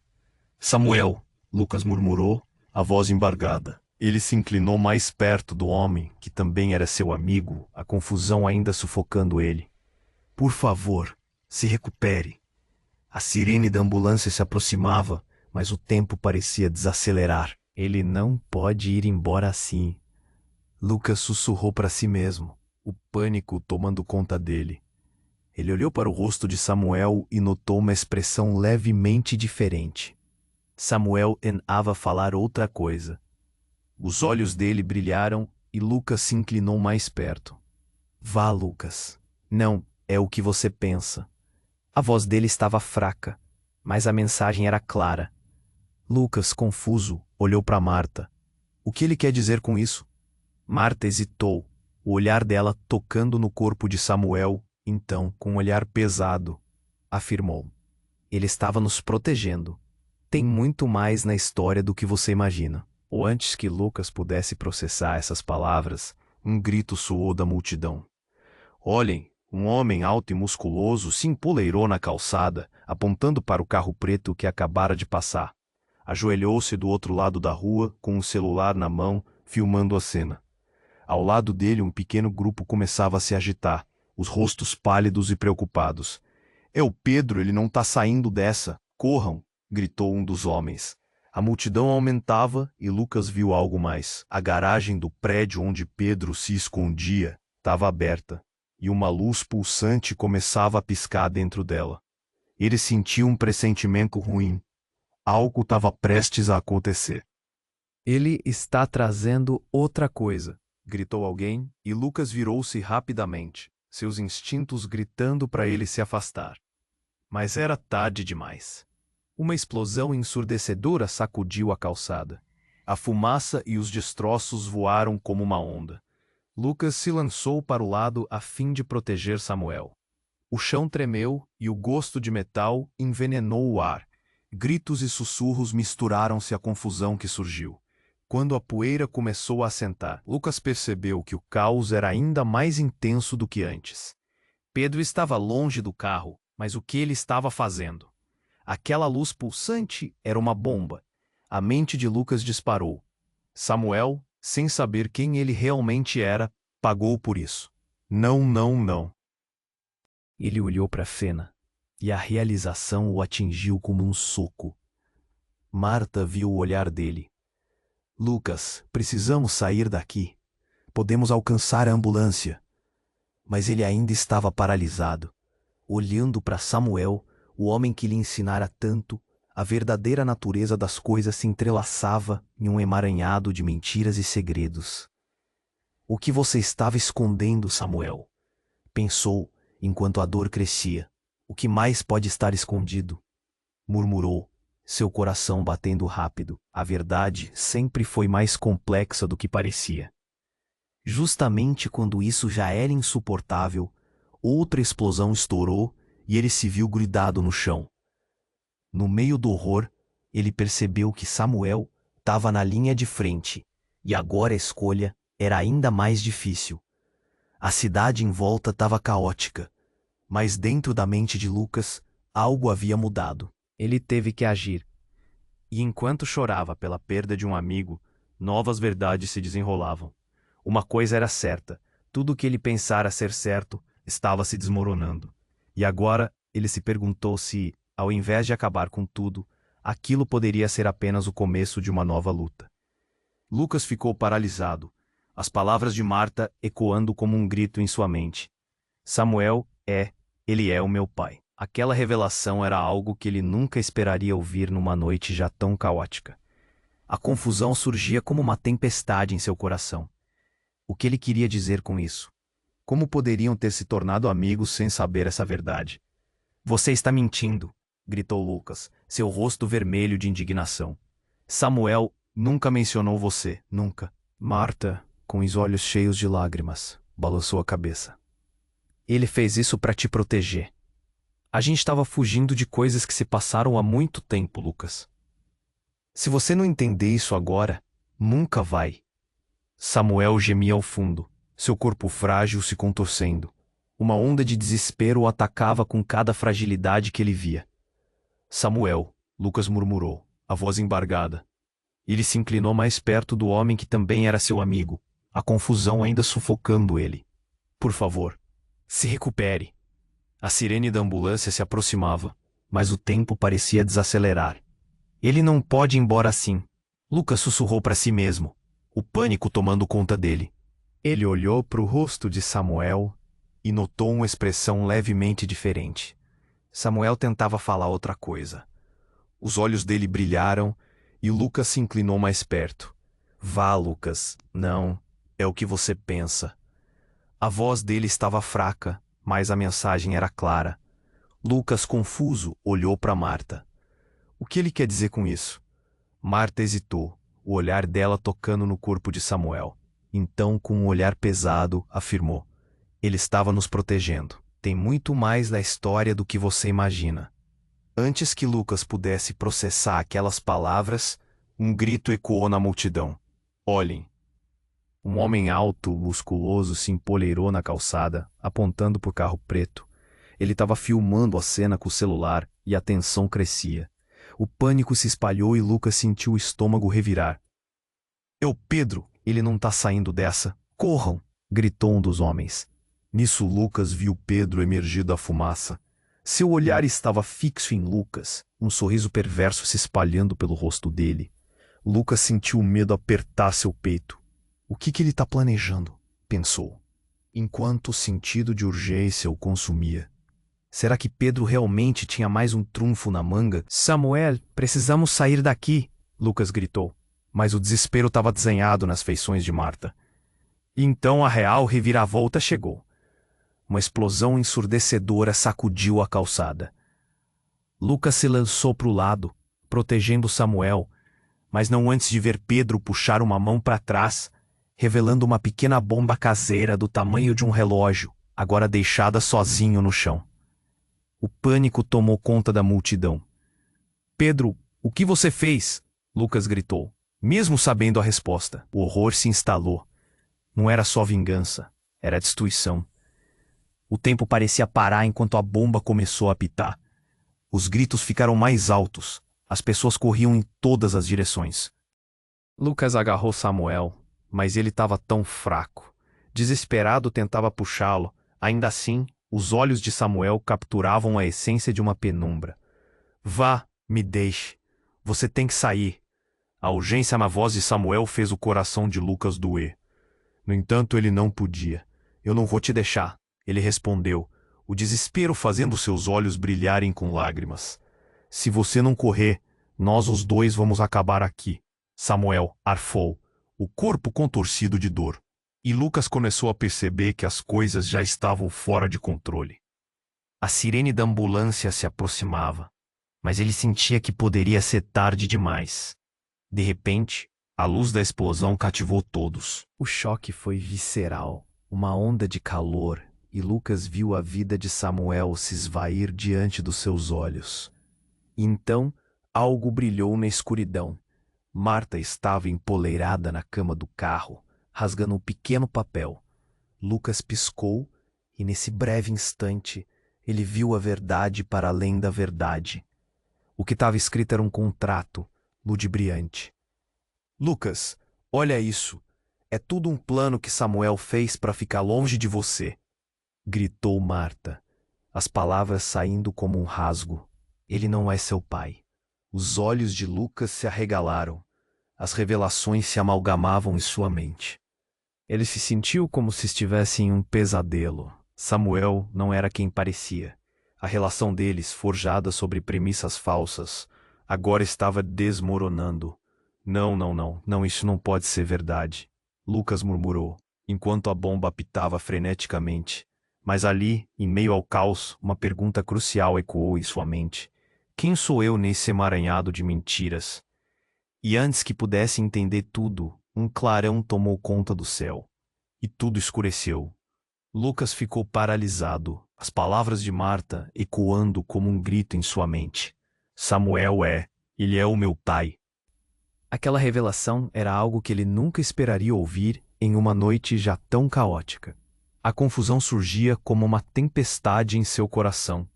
Samuel, Lucas murmurou, a voz embargada. Ele se inclinou mais perto do homem, que também era seu amigo, a confusão ainda sufocando ele. Por favor, se recupere. A sirene da ambulância se aproximava, mas o tempo parecia desacelerar. Ele não pode ir embora assim. Lucas sussurrou para si mesmo, o pânico tomando conta dele. Ele olhou para o rosto de Samuel e notou uma expressão levemente diferente. Samuel enava falar outra coisa. Os olhos dele brilharam e Lucas se inclinou mais perto. Vá, Lucas. Não é o que você pensa. A voz dele estava fraca, mas a mensagem era clara. Lucas, confuso, olhou para Marta. O que ele quer dizer com isso? Marta hesitou, o olhar dela tocando no corpo de Samuel, então, com um olhar pesado, afirmou. Ele estava nos protegendo. Tem muito mais na história do que você imagina. Ou antes que Lucas pudesse processar essas palavras, um grito soou da multidão. Olhem! Um homem alto e musculoso se empoleirou na calçada, apontando para o carro preto que acabara de passar. Ajoelhou-se do outro lado da rua, com um celular na mão, filmando a cena. Ao lado dele, um pequeno grupo começava a se agitar, os rostos pálidos e preocupados. É o Pedro, ele não tá saindo dessa. Corram! Gritou um dos homens. A multidão aumentava e Lucas viu algo mais. A garagem do prédio onde Pedro se escondia estava aberta, e uma luz pulsante começava a piscar dentro dela. Ele sentiu um pressentimento ruim. Algo estava prestes a acontecer. Ele está trazendo outra coisa, gritou alguém, e Lucas virou-se rapidamente, seus instintos gritando para ele se afastar. Mas era tarde demais. Uma explosão ensurdecedora sacudiu a calçada. A fumaça e os destroços voaram como uma onda. Lucas se lançou para o lado a fim de proteger Samuel. O chão tremeu e o gosto de metal envenenou o ar. Gritos e sussurros misturaram-se à confusão que surgiu. Quando a poeira começou a assentar, Lucas percebeu que o caos era ainda mais intenso do que antes. Pedro estava longe do carro, mas o que ele estava fazendo? Aquela luz pulsante era uma bomba. A mente de Lucas disparou. Samuel, sem saber quem ele realmente era, pagou por isso. Não, não, não. Ele olhou para Fena, e a realização o atingiu como um soco. Marta viu o olhar dele. Lucas, precisamos sair daqui. Podemos alcançar a ambulância. Mas ele ainda estava paralisado, olhando para Samuel, o homem que lhe ensinara tanto. A verdadeira natureza das coisas se entrelaçava em um emaranhado de mentiras e segredos. O que você estava escondendo, Samuel? Pensou, enquanto a dor crescia. O que mais pode estar escondido? Murmurou, seu coração batendo rápido. A verdade sempre foi mais complexa do que parecia. Justamente quando isso já era insuportável, outra explosão estourou e ele se viu grudado no chão. No meio do horror, ele percebeu que Samuel estava na linha de frente, e agora a escolha era ainda mais difícil. A cidade em volta estava caótica, mas dentro da mente de Lucas, algo havia mudado. Ele teve que agir. E enquanto chorava pela perda de um amigo, novas verdades se desenrolavam. Uma coisa era certa, tudo o que ele pensara ser certo estava se desmoronando. E agora ele se perguntou se, ao invés de acabar com tudo, aquilo poderia ser apenas o começo de uma nova luta. Lucas ficou paralisado, as palavras de Marta ecoando como um grito em sua mente. Samuel Ele é o meu pai. Aquela revelação era algo que ele nunca esperaria ouvir numa noite já tão caótica. A confusão surgia como uma tempestade em seu coração. O que ele queria dizer com isso? Como poderiam ter se tornado amigos sem saber essa verdade? Você está mentindo, gritou Lucas, seu rosto vermelho de indignação. Samuel nunca mencionou você, nunca. Marta, com os olhos cheios de lágrimas, balançou a cabeça. Ele fez isso para te proteger. A gente estava fugindo de coisas que se passaram há muito tempo, Lucas. Se você não entender isso agora, nunca vai. Samuel gemia ao fundo, seu corpo frágil se contorcendo. Uma onda de desespero o atacava com cada fragilidade que ele via. Samuel, Lucas murmurou, a voz embargada. Ele se inclinou mais perto do homem que também era seu amigo, a confusão ainda sufocando ele. Por favor, se recupere. A sirene da ambulância se aproximava, mas o tempo parecia desacelerar. Ele não pode ir embora assim. Lucas sussurrou para si mesmo, o pânico tomando conta dele. Ele olhou para o rosto de Samuel e notou uma expressão levemente diferente. Samuel tentava falar outra coisa. Os olhos dele brilharam e Lucas se inclinou mais perto. Vá, Lucas. Não, é o que você pensa. A voz dele estava fraca, mas a mensagem era clara. Lucas, confuso, olhou para Marta. O que ele quer dizer com isso? Marta hesitou, o olhar dela tocando no corpo de Samuel. Então, com um olhar pesado, afirmou: ele estava nos protegendo. Tem muito mais da história do que você imagina. Antes que Lucas pudesse processar aquelas palavras, um grito ecoou na multidão. Olhem! Um homem alto, musculoso, se empoleirou na calçada, apontando para o carro preto. Ele estava filmando a cena com o celular e a tensão crescia. O pânico se espalhou e Lucas sentiu o estômago revirar. É o Pedro! Ele não está saindo dessa! Corram! Gritou um dos homens. Nisso Lucas viu Pedro emergir da fumaça. Seu olhar estava fixo em Lucas, um sorriso perverso se espalhando pelo rosto dele. Lucas sentiu o medo apertar seu peito. O que ele está planejando? Pensou, enquanto o sentido de urgência o consumia. Será que Pedro realmente tinha mais um trunfo na manga? Samuel, precisamos sair daqui, Lucas gritou. Mas o desespero estava desenhado nas feições de Marta. E então a real reviravolta chegou. Uma explosão ensurdecedora sacudiu a calçada. Lucas se lançou para o lado, protegendo Samuel, mas não antes de ver Pedro puxar uma mão para trás, revelando uma pequena bomba caseira do tamanho de um relógio, agora deixada sozinho no chão. O pânico tomou conta da multidão. Pedro, o que você fez? Lucas gritou, mesmo sabendo a resposta. O horror se instalou. Não era só vingança, era destruição. O tempo parecia parar enquanto a bomba começou a apitar. Os gritos ficaram mais altos. As pessoas corriam em todas as direções. Lucas agarrou Samuel, mas ele estava tão fraco. Desesperado tentava puxá-lo. Ainda assim, os olhos de Samuel capturavam a essência de uma penumbra. Vá, me deixe. Você tem que sair. A urgência na voz de Samuel fez o coração de Lucas doer. No entanto, ele não podia. Eu não vou te deixar. Ele respondeu, o desespero fazendo seus olhos brilharem com lágrimas. Se você não correr, nós os dois vamos acabar aqui. Samuel arfou, o corpo contorcido de dor. E Lucas começou a perceber que as coisas já estavam fora de controle. A sirene da ambulância se aproximava, mas ele sentia que poderia ser tarde demais. De repente, a luz da explosão cativou todos. O choque foi visceral, uma onda de calor, e Lucas viu a vida de Samuel se esvair diante dos seus olhos. E então, algo brilhou na escuridão. Marta estava empoleirada na cama do carro, rasgando um pequeno papel. Lucas piscou, e nesse breve instante, ele viu a verdade para além da verdade. O que estava escrito era um contrato, ludibriante. Lucas, olha isso. É tudo um plano que Samuel fez para ficar longe de você. Gritou Marta, as palavras saindo como um rasgo. Ele não é seu pai. Os olhos de Lucas se arregalaram. As revelações se amalgamavam em sua mente. Ele se sentiu como se estivesse em um pesadelo. Samuel não era quem parecia. A relação deles, forjada sobre premissas falsas, agora estava desmoronando. Não, isso não pode ser verdade. Lucas murmurou, enquanto a bomba apitava freneticamente. Mas ali, em meio ao caos, uma pergunta crucial ecoou em sua mente. Quem sou eu nesse emaranhado de mentiras? E antes que pudesse entender tudo, um clarão tomou conta do céu. E tudo escureceu. Lucas ficou paralisado, as palavras de Marta ecoando como um grito em sua mente. Ele é o meu pai. Aquela revelação era algo que ele nunca esperaria ouvir em uma noite já tão caótica. A confusão surgia como uma tempestade em seu coração.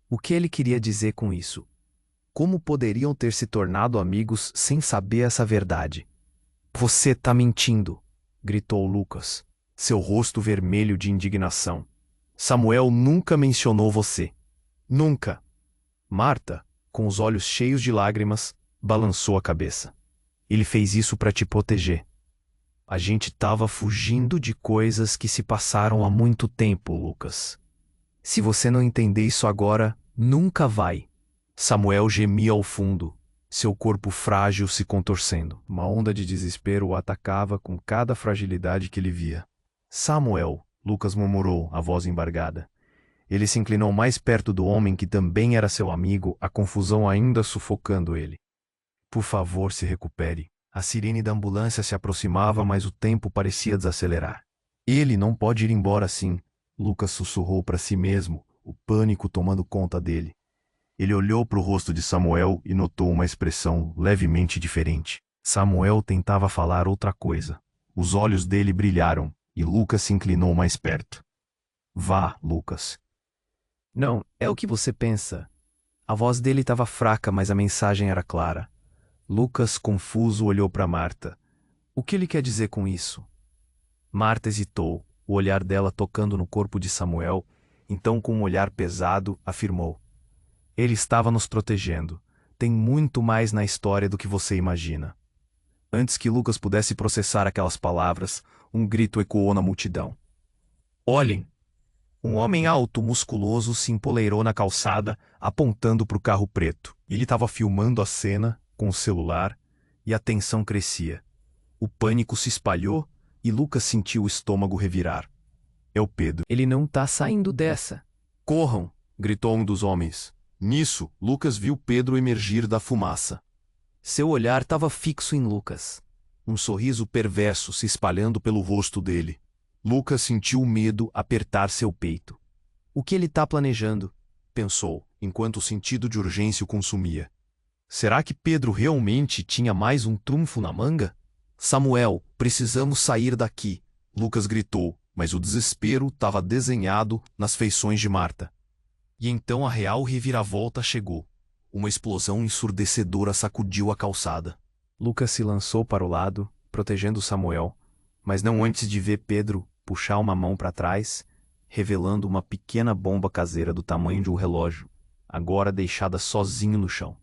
O que ele queria dizer com isso? Como poderiam ter se tornado amigos sem saber essa verdade? Você tá mentindo, gritou Lucas, seu rosto vermelho de indignação. Samuel nunca mencionou você. Nunca. Marta, com os olhos cheios de lágrimas, balançou a cabeça. Ele fez isso para te proteger. A gente tava fugindo de coisas que se passaram há muito tempo, Lucas. Se você não entender isso agora, nunca vai. Samuel gemia ao fundo, seu corpo frágil se contorcendo. Uma onda de desespero o atacava com cada fragilidade que ele via. Samuel, Lucas murmurou, a voz embargada. Ele se inclinou mais perto do homem que também era seu amigo, a confusão ainda sufocando ele. Por favor, se recupere. A sirene da ambulância se aproximava, mas o tempo parecia desacelerar. Ele não pode ir embora assim, Lucas sussurrou para si mesmo, o pânico tomando conta dele. Ele olhou para o rosto de Samuel e notou uma expressão levemente diferente. Samuel tentava falar outra coisa. Os olhos dele brilharam e Lucas se inclinou mais perto. Vá, Lucas. Não, é o que você pensa. A voz dele estava fraca, mas a mensagem era clara. Lucas, confuso, olhou para Marta. O que ele quer dizer com isso? Marta hesitou, o olhar dela tocando no corpo de Samuel, então com um olhar pesado, afirmou. Ele estava nos protegendo. Tem muito mais na história do que você imagina. Antes que Lucas pudesse processar aquelas palavras, um grito ecoou na multidão. Olhem! Um homem alto, musculoso, se empoleirou na calçada, apontando para o carro preto. Ele estava filmando a cena com o celular, e a tensão crescia. O pânico se espalhou, e Lucas sentiu o estômago revirar. É o Pedro. Ele não tá saindo dessa. Corram! Gritou um dos homens. Nisso, Lucas viu Pedro emergir da fumaça. Seu olhar estava fixo em Lucas. Um sorriso perverso se espalhando pelo rosto dele. Lucas sentiu o medo apertar seu peito. O que ele tá planejando? Pensou, enquanto o sentido de urgência o consumia. Será que Pedro realmente tinha mais um trunfo na manga? Samuel, precisamos sair daqui, Lucas gritou, mas o desespero estava desenhado nas feições de Marta. E então a real reviravolta chegou. Uma explosão ensurdecedora sacudiu a calçada. Lucas se lançou para o lado, protegendo Samuel, mas não antes de ver Pedro puxar uma mão para trás, revelando uma pequena bomba caseira do tamanho de um relógio, agora deixada sozinho no chão.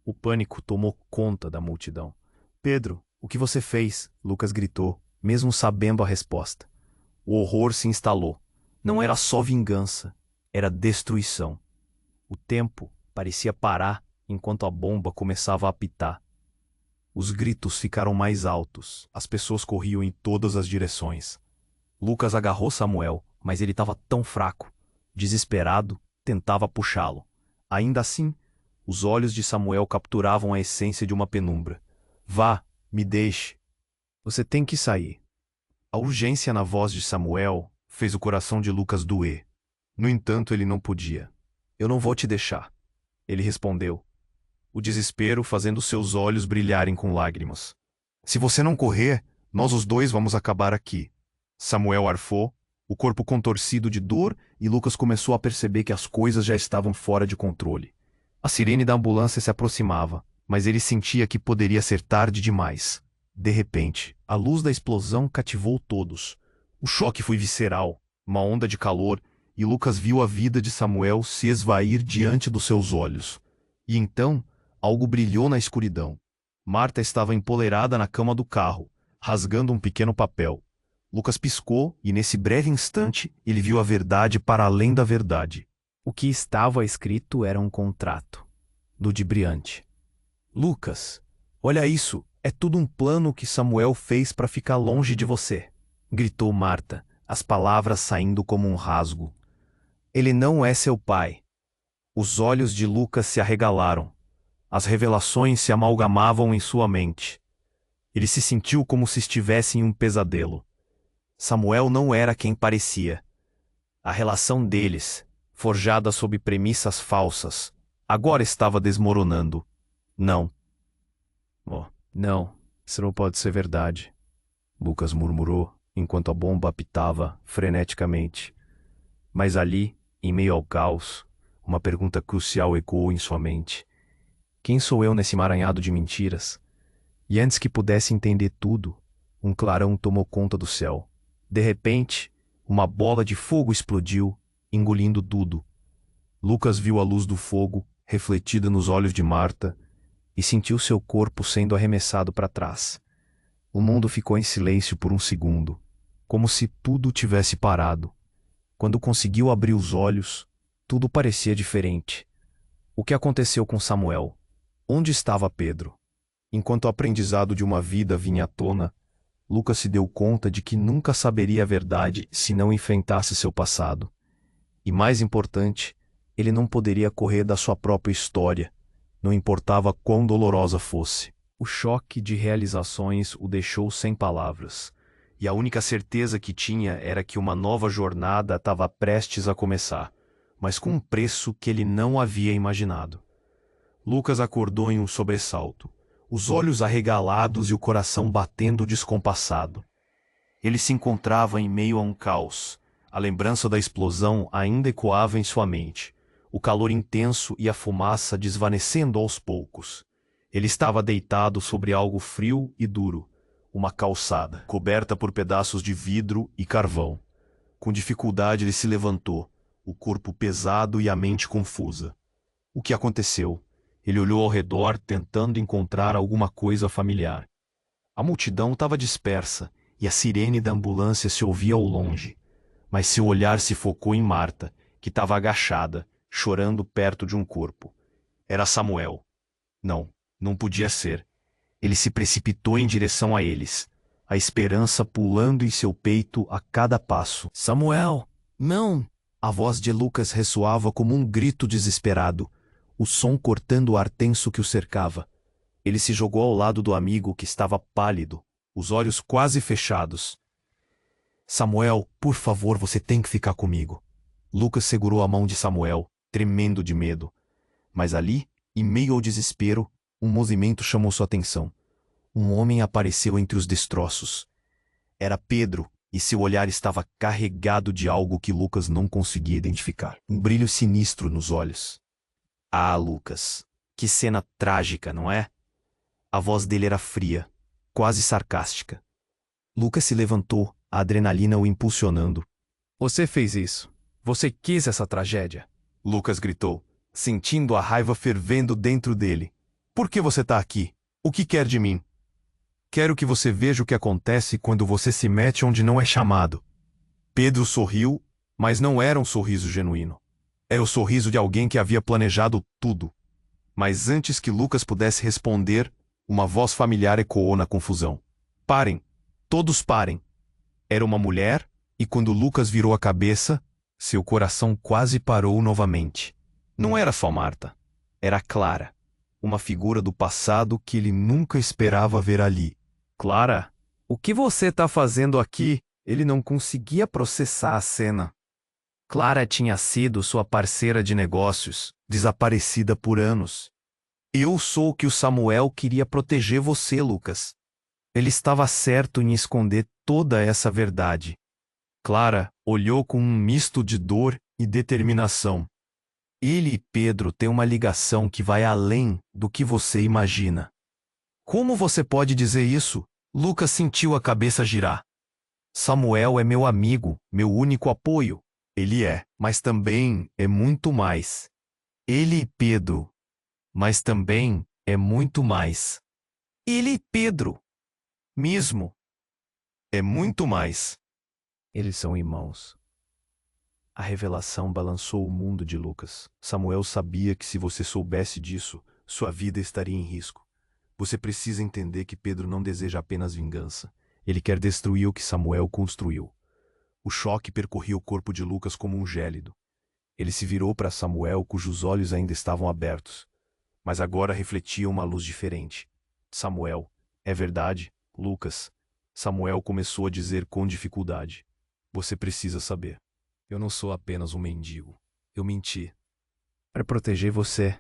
O pânico tomou conta da multidão. Pedro, o que você fez? Lucas gritou, mesmo sabendo a resposta. O horror se instalou. Não era só vingança, era destruição. O tempo parecia parar enquanto a bomba começava a apitar. Os gritos ficaram mais altos, as pessoas corriam em todas as direções. Lucas agarrou Samuel, mas ele estava tão fraco. Desesperado, tentava puxá-lo. Ainda assim, os olhos de Samuel capturavam a essência de uma penumbra. Vá, me deixe. Você tem que sair. A urgência na voz de Samuel fez o coração de Lucas doer. No entanto, ele não podia. Eu não vou te deixar, ele respondeu, o desespero fazendo seus olhos brilharem com lágrimas. Se você não correr, nós os dois vamos acabar aqui. Samuel arfou, o corpo contorcido de dor, e Lucas começou a perceber que as coisas já estavam fora de controle. A sirene da ambulância se aproximava, mas ele sentia que poderia ser tarde demais. De repente, a luz da explosão cativou todos. O choque foi visceral, uma onda de calor, e Lucas viu a vida de Samuel se esvair diante dos seus olhos. E então, algo brilhou na escuridão. Marta estava empoleirada na cama do carro, rasgando um pequeno papel. Lucas piscou e, nesse breve instante, ele viu a verdade para além da verdade. O que estava escrito era um contrato, ludibriante. Lucas, olha isso, é tudo um plano que Samuel fez para ficar longe de você, gritou Marta, as palavras saindo como um rasgo. Ele não é seu pai. Os olhos de Lucas se arregalaram. As revelações se amalgamavam em sua mente. Ele se sentiu como se estivesse em um pesadelo. Samuel não era quem parecia. A relação deles, forjada sob premissas falsas, agora estava desmoronando. Não. Oh, não, isso não pode ser verdade, Lucas murmurou, enquanto a bomba apitava freneticamente. Mas ali, em meio ao caos, uma pergunta crucial ecoou em sua mente. Quem sou eu nesse emaranhado de mentiras? E antes que pudesse entender tudo, um clarão tomou conta do céu. De repente, uma bola de fogo explodiu, engolindo tudo. Lucas viu a luz do fogo, refletida nos olhos de Marta, e sentiu seu corpo sendo arremessado para trás. O mundo ficou em silêncio por um segundo, como se tudo tivesse parado. Quando conseguiu abrir os olhos, tudo parecia diferente. O que aconteceu com Samuel? Onde estava Pedro? Enquanto o aprendizado de uma vida vinha à tona, Lucas se deu conta de que nunca saberia a verdade se não enfrentasse seu passado. E mais importante, ele não poderia correr da sua própria história, não importava quão dolorosa fosse. O choque de realizações o deixou sem palavras, e a única certeza que tinha era que uma nova jornada estava prestes a começar, mas com um preço que ele não havia imaginado. Lucas acordou em um sobressalto, os olhos arregalados e o coração batendo descompassado. Ele se encontrava em meio a um caos. A lembrança da explosão ainda ecoava em sua mente, o calor intenso e a fumaça desvanecendo aos poucos. Ele estava deitado sobre algo frio e duro, uma calçada, coberta por pedaços de vidro e carvão. Com dificuldade ele se levantou, o corpo pesado e a mente confusa. O que aconteceu? Ele olhou ao redor, tentando encontrar alguma coisa familiar. A multidão estava dispersa, e a sirene da ambulância se ouvia ao longe. Mas seu olhar se focou em Marta, que estava agachada, chorando perto de um corpo. Era Samuel. Não podia ser. Ele se precipitou em direção a eles, a esperança pulando em seu peito a cada passo. Samuel! Não! A voz de Lucas ressoava como um grito desesperado, o som cortando o ar tenso que o cercava. Ele se jogou ao lado do amigo que estava pálido, os olhos quase fechados. Samuel, por favor, você tem que ficar comigo. Lucas segurou a mão de Samuel, tremendo de medo. Mas ali, em meio ao desespero, um movimento chamou sua atenção. Um homem apareceu entre os destroços. Era Pedro, e seu olhar estava carregado de algo que Lucas não conseguia identificar. Um brilho sinistro nos olhos. Ah, Lucas, que cena trágica, não é? A voz dele era fria, quase sarcástica. Lucas se levantou, a adrenalina o impulsionando. Você fez isso. Você quis essa tragédia. Lucas gritou, sentindo a raiva fervendo dentro dele. Por que você está aqui? O que quer de mim? Quero que você veja o que acontece quando você se mete onde não é chamado. Pedro sorriu, mas não era um sorriso genuíno. Era o sorriso de alguém que havia planejado tudo. Mas antes que Lucas pudesse responder, uma voz familiar ecoou na confusão. Parem! Todos parem! Era uma mulher, e quando Lucas virou a cabeça, seu coração quase parou novamente. Não era só Marta. Era Clara, uma figura do passado que ele nunca esperava ver ali. Clara, o que você está fazendo aqui? Ele não conseguia processar a cena. Clara tinha sido sua parceira de negócios, desaparecida por anos. Eu sou o que o Samuel queria proteger você, Lucas. Ele estava certo em esconder toda essa verdade. Clara olhou com um misto de dor e determinação. Ele e Pedro têm uma ligação que vai além do que você imagina. Como você pode dizer isso? Lucas sentiu a cabeça girar. Samuel é meu amigo, meu único apoio. Ele é, mas também é muito mais. Ele e Pedro. Mas também é muito mais. Ele e Pedro. Mesmo. É muito mais. Eles são irmãos. A revelação balançou o mundo de Lucas. Samuel sabia que se você soubesse disso, sua vida estaria em risco. Você precisa entender que Pedro não deseja apenas vingança. Ele quer destruir o que Samuel construiu. O choque percorria o corpo de Lucas como um gélido. Ele se virou para Samuel, cujos olhos ainda estavam abertos, mas agora refletiam uma luz diferente. Samuel, é verdade, Lucas. Samuel começou a dizer com dificuldade. Você precisa saber. Eu não sou apenas um mendigo. Eu menti. Para proteger você.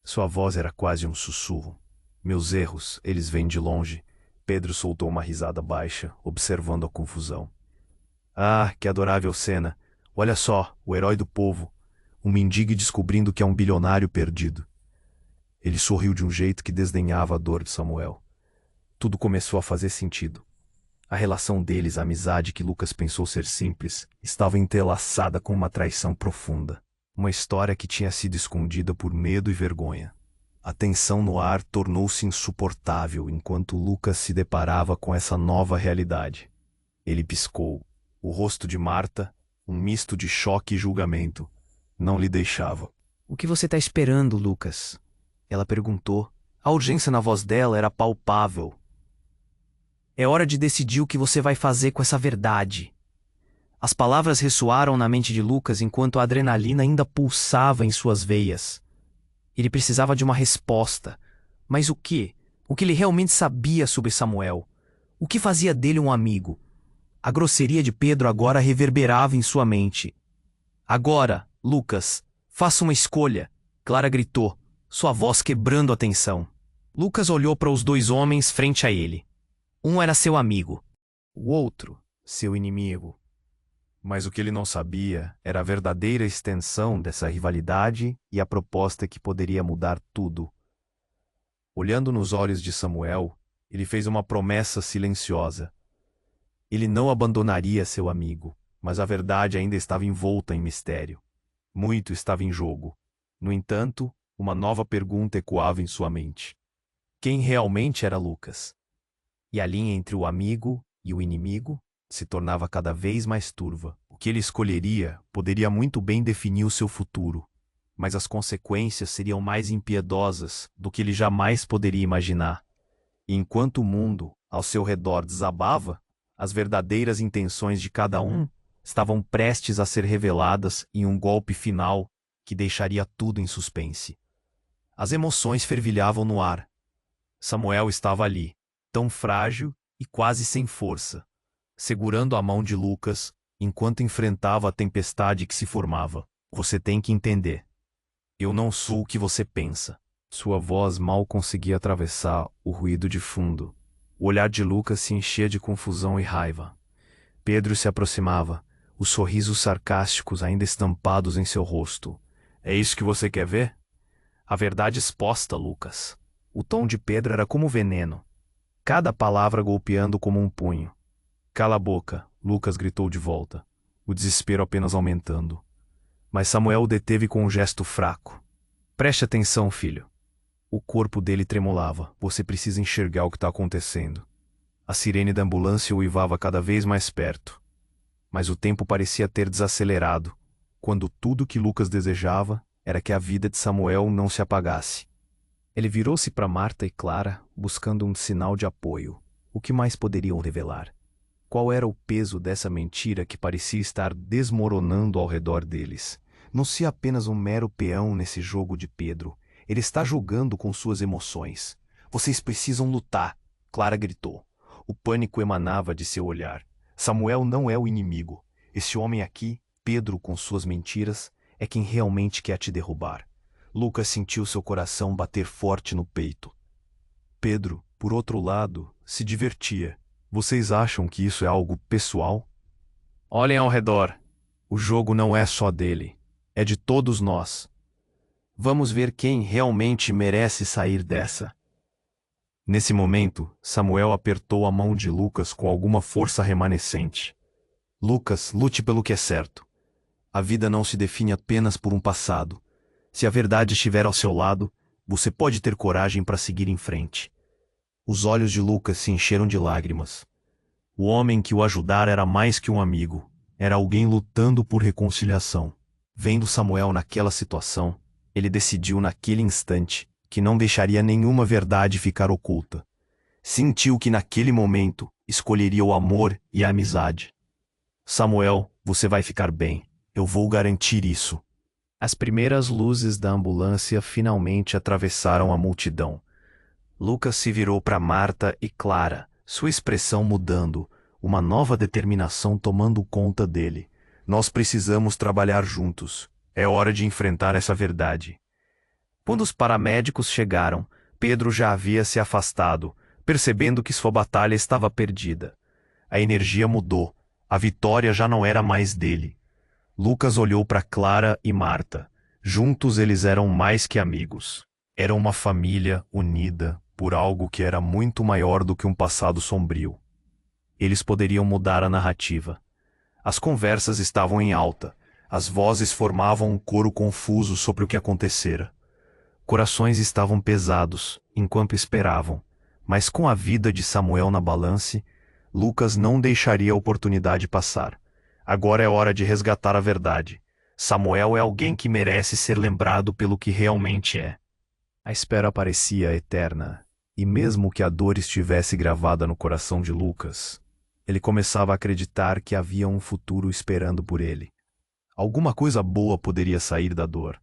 Sua voz era quase um sussurro. Meus erros, eles vêm de longe. Pedro soltou uma risada baixa, observando a confusão. Ah, que adorável cena. Olha só, o herói do povo. Um mendigo descobrindo que é um bilionário perdido. Ele sorriu de um jeito que desdenhava a dor de Samuel. Tudo começou a fazer sentido. A relação deles, a amizade que Lucas pensou ser simples, estava entrelaçada com uma traição profunda. Uma história que tinha sido escondida por medo e vergonha. A tensão no ar tornou-se insuportável enquanto Lucas se deparava com essa nova realidade. Ele piscou. O rosto de Marta, um misto de choque e julgamento, não lhe deixava. O que você está esperando, Lucas? Ela perguntou. A urgência na voz dela era palpável. É hora de decidir o que você vai fazer com essa verdade. As palavras ressoaram na mente de Lucas enquanto a adrenalina ainda pulsava em suas veias. Ele precisava de uma resposta. Mas o quê? O que ele realmente sabia sobre Samuel? O que fazia dele um amigo? A grosseria de Pedro agora reverberava em sua mente. Agora, Lucas, faça uma escolha, Clara gritou, sua voz quebrando a tensão. Lucas olhou para os dois homens frente a ele. Um era seu amigo, o outro, seu inimigo. Mas o que ele não sabia era a verdadeira extensão dessa rivalidade e a proposta que poderia mudar tudo. Olhando nos olhos de Samuel, ele fez uma promessa silenciosa. Ele não abandonaria seu amigo, mas a verdade ainda estava envolta em mistério. Muito estava em jogo. No entanto, uma nova pergunta ecoava em sua mente. Quem realmente era Lucas? E a linha entre o amigo e o inimigo se tornava cada vez mais turva. O que ele escolheria poderia muito bem definir o seu futuro, mas as consequências seriam mais impiedosas do que ele jamais poderia imaginar. E enquanto o mundo, ao seu redor, desabava, as verdadeiras intenções de cada um estavam prestes a ser reveladas em um golpe final que deixaria tudo em suspense. As emoções fervilhavam no ar. Samuel estava ali, tão frágil e quase sem força, segurando a mão de Lucas enquanto enfrentava a tempestade que se formava. Você tem que entender. Eu não sou o que você pensa. Sua voz mal conseguia atravessar o ruído de fundo. O olhar de Lucas se enchia de confusão e raiva. Pedro se aproximava, os sorrisos sarcásticos ainda estampados em seu rosto. É isso que você quer ver? A verdade exposta, Lucas. O tom de Pedro era como veneno, cada palavra golpeando como um punho. Cala a boca, Lucas gritou de volta, o desespero apenas aumentando. Mas Samuel o deteve com um gesto fraco. Preste atenção, filho. O corpo dele tremulava. Você precisa enxergar o que está acontecendo. A sirene da ambulância uivava cada vez mais perto. Mas o tempo parecia ter desacelerado, quando tudo que Lucas desejava era que a vida de Samuel não se apagasse. Ele virou-se para Marta e Clara, buscando um sinal de apoio. O que mais poderiam revelar? Qual era o peso dessa mentira que parecia estar desmoronando ao redor deles? Não se apenas um mero peão nesse jogo de Pedro. Ele está jogando com suas emoções. Vocês precisam lutar, Clara gritou. O pânico emanava de seu olhar. Samuel não é o inimigo. Esse homem aqui, Pedro com suas mentiras, é quem realmente quer te derrubar. Lucas sentiu seu coração bater forte no peito. Pedro, por outro lado, se divertia. Vocês acham que isso é algo pessoal? Olhem ao redor. O jogo não é só dele. É de todos nós. Vamos ver quem realmente merece sair dessa. Nesse momento, Samuel apertou a mão de Lucas com alguma força remanescente. Lucas, lute pelo que é certo. A vida não se define apenas por um passado. Se a verdade estiver ao seu lado, você pode ter coragem para seguir em frente. Os olhos de Lucas se encheram de lágrimas. O homem que o ajudara era mais que um amigo. Era alguém lutando por reconciliação. Vendo Samuel naquela situação, ele decidiu naquele instante que não deixaria nenhuma verdade ficar oculta. Sentiu que naquele momento escolheria o amor e a amizade. Samuel, você vai ficar bem. Eu vou garantir isso. As primeiras luzes da ambulância finalmente atravessaram a multidão. Lucas se virou para Marta e Clara, sua expressão mudando, uma nova determinação tomando conta dele. Nós precisamos trabalhar juntos. É hora de enfrentar essa verdade. Quando os paramédicos chegaram, Pedro já havia se afastado, percebendo que sua batalha estava perdida. A energia mudou. A vitória já não era mais dele. Lucas olhou para Clara e Marta. Juntos eles eram mais que amigos. Eram uma família unida por algo que era muito maior do que um passado sombrio. Eles poderiam mudar a narrativa. As conversas estavam em alta. As vozes formavam um coro confuso sobre o que acontecera. Corações estavam pesados enquanto esperavam, mas com a vida de Samuel na balança, Lucas não deixaria a oportunidade passar. Agora é hora de resgatar a verdade. Samuel é alguém que merece ser lembrado pelo que realmente é. A espera parecia eterna, e mesmo que a dor estivesse gravada no coração de Lucas, ele começava a acreditar que havia um futuro esperando por ele. Alguma coisa boa poderia sair da dor.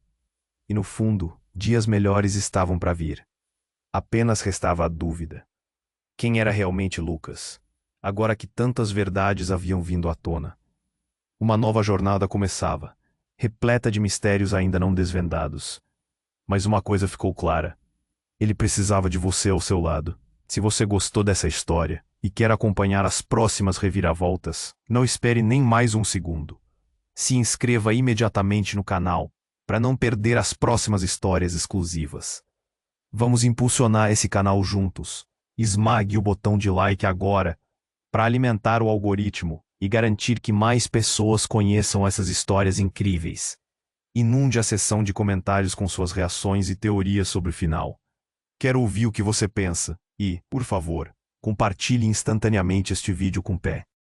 E no fundo, dias melhores estavam para vir. Apenas restava a dúvida. Quem era realmente Lucas, agora que tantas verdades haviam vindo à tona? Uma nova jornada começava, repleta de mistérios ainda não desvendados. Mas uma coisa ficou clara. Ele precisava de você ao seu lado. Se você gostou dessa história e quer acompanhar as próximas reviravoltas, não espere nem mais um segundo. Se inscreva imediatamente no canal para não perder as próximas histórias exclusivas. Vamos impulsionar esse canal juntos. Esmague o botão de like agora para alimentar o algoritmo e garantir que mais pessoas conheçam essas histórias incríveis. Inunde a seção de comentários com suas reações e teorias sobre o final. Quero ouvir o que você pensa e, por favor, compartilhe instantaneamente este vídeo com o pé.